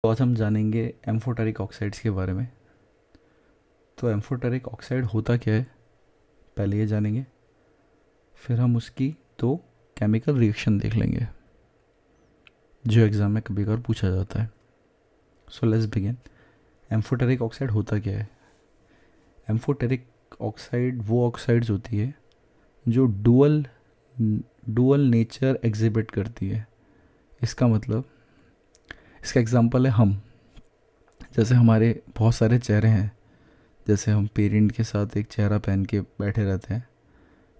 तो आज हम जानेंगे एम्फोटेरिक ऑक्साइड्स के बारे में। तो एम्फोटेरिक ऑक्साइड होता क्या है, पहले ये जानेंगे, फिर हम उसकी दो केमिकल रिएक्शन देख लेंगे जो एग्ज़ाम में कभी कभार पूछा जाता है। So let's begin. Amphoteric oxide होता क्या है? एम्फोटेरिक ऑक्साइड वो ऑक्साइड्स होती है जो डुअल डुअल नेचर एग्जिबिट करती है। इसका मतलब, इसका एग्जांपल है हम। जैसे हमारे बहुत सारे चेहरे हैं, जैसे हम पेरेंट के साथ एक चेहरा पहन के बैठे रहते हैं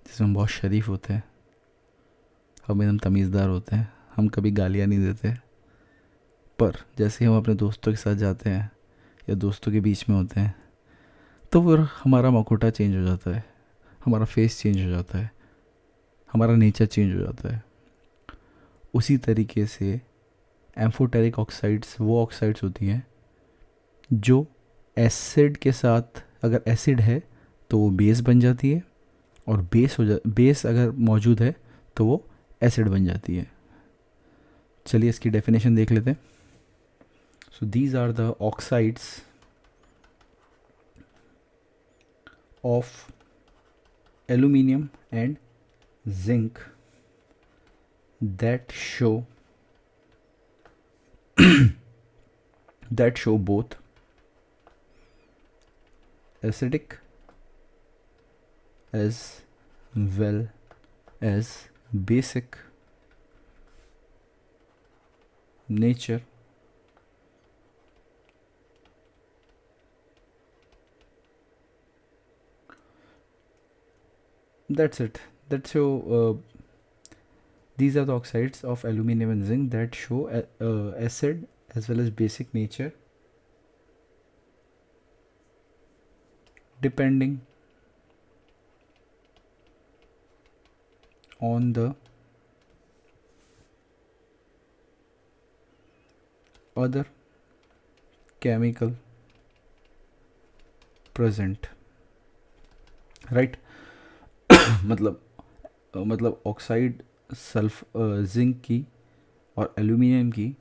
जिसमें हम बहुत शरीफ होते हैं, हम एकदम तमीज़दार होते हैं, हम कभी गालियाँ नहीं देते। पर जैसे ही हम अपने दोस्तों के साथ जाते हैं या दोस्तों के बीच में होते हैं तो फिर हमारा मकुटा चेंज हो जाता है, हमारा फेस चेंज हो जाता है, हमारा नेचर चेंज हो जाता है। उसी तरीके से एम्फोटेरिक ऑक्साइड्स वो ऑक्साइड्स होती हैं जो एसिड के साथ, अगर एसिड है तो वो बेस बन जाती है, और बेस अगर मौजूद है तो वो एसिड बन जाती है। चलिए इसकी डेफिनेशन देख लेते हैं। So these are the oxides of aluminium and zinc that show that show both acidic as well as basic nature that's it that's show these are the oxides of aluminum and zinc that show acid as well as basic nature depending on the other chemical present, right? मतलब oxide sulph zinc की और aluminium की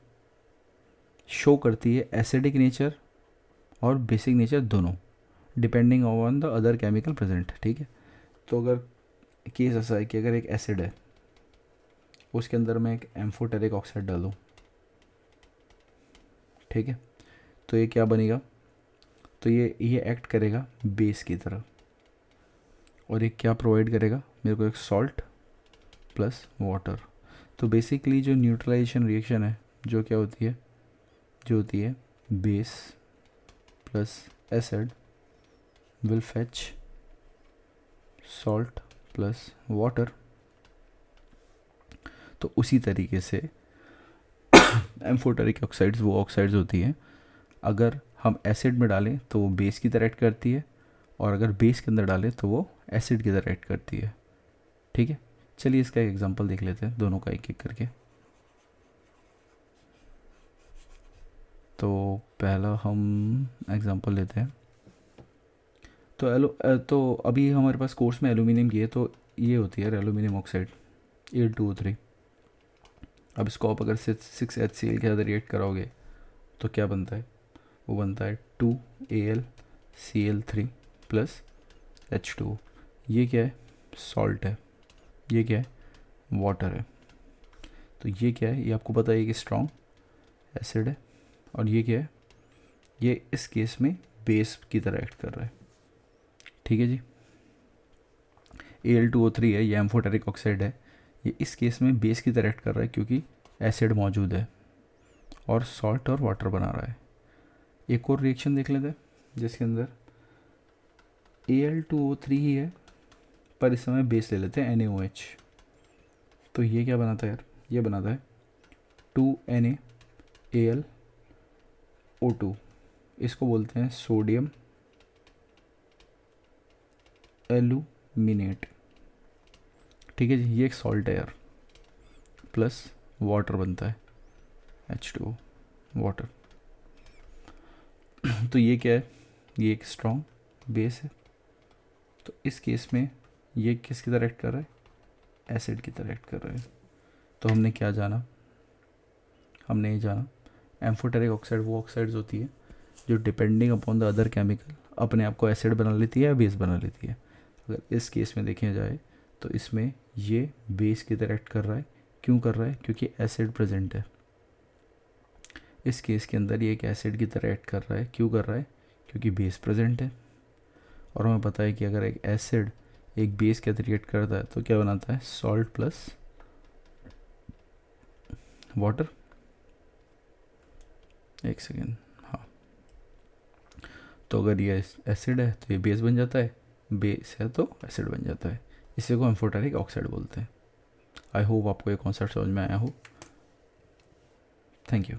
show करती है acidic nature और basic nature दोनों, depending on the other chemical present. ठीक है, तो अगर केस ऐसा है कि अगर एक एसिड है, उसके अंदर मैं एक एम्फोटेरिक ऑक्साइड डालूँ, ठीक है, तो ये क्या बनेगा? तो ये एक्ट करेगा बेस की तरह, और ये क्या प्रोवाइड करेगा मेरे को? एक सॉल्ट प्लस वाटर। तो बेसिकली जो न्यूट्रलाइजेशन रिएक्शन है, जो क्या होती है, जो होती है base plus acid will fetch salt plus water. तो उसी तरीके से एम्फोटेरिक ऑक्साइड्स वो ऑक्साइड्स होती हैं, अगर हम एसिड में डालें तो वो बेस की तरह एक्ट करती है, और अगर बेस के अंदर डालें तो वो एसिड की तरह एक्ट करती है। ठीक है, चलिए इसका एक एग्जांपल देख लेते हैं, दोनों का एक एक करके। तो पहला हम एग्जांपल लेते हैं। तो अभी हमारे पास कोर्स में एल्यूमिनियम की है, तो ये होती है एल्यूमिनियम ऑक्साइड Al2O3। अब इसको आप अगर 6HCl के साथ रिएक्ट कराओगे तो क्या बनता है? वो बनता है 2AlCl3 प्लस H2O। ये क्या है? सॉल्ट है। ये क्या है? वाटर है। तो ये क्या है? ये आपको पता है कि स्ट्रॉन्ग एसिड है, और ये क्या है? ये इस केस में बेस की तरह एक्ट कर रहा है। ठीक है जी, Al2O3 है, ये एम्फोटेरिक ऑक्साइड है, ये इस केस में बेस की तरह एक्ट कर रहा है क्योंकि एसिड मौजूद है और सॉल्ट और वाटर बना रहा है। एक और रिएक्शन देख लेते हैं जिसके अंदर Al2O3 ही है, पर इस समय बेस ले लेते हैं NaOH। तो ये क्या बनाता है यार? ये बनाता है 2NaAlO2। इसको बोलते हैं सोडियम एल्यूमिनेट। ठीक है जी, ये एक सॉल्ट है यार, प्लस वाटर बनता है H2O, वाटर। तो ये क्या है? ये एक स्ट्रॉन्ग बेस है, तो इस केस में ये किसकी तरह एक्ट कर रहा है? एसिड की तरह एक्ट कर रहा है। तो हमने क्या जाना? हमने ये जाना एम्फोटेरिक ऑक्साइड वो ऑक्साइड्स होती है जो depending upon the other chemical अपने आप को एसिड बना लेती है या बेस बना लेती है। अगर इस केस में देखा जाए तो इसमें ये बेस की तरह एक्ट कर रहा है। क्यों कर रहा है? क्योंकि एसिड प्रेजेंट है। इस केस के अंदर ये एक एसिड की तरह एक्ट कर रहा है। क्यों कर रहा है? क्योंकि बेस प्रेजेंट है। और हमें पता है कि अगर एक एसिड एक बेस के अंदर रिएक्ट करता है तो क्या बनाता है? Salt plus water. एक सेकेंड, हाँ। तो अगर ये एसिड है तो ये बेस बन जाता है, बेस है तो एसिड बन जाता है। इसी को एम्फोटेरिक ऑक्साइड बोलते हैं। आई होप आपको ये कॉन्सेप्ट समझ में आया हो। Thank you.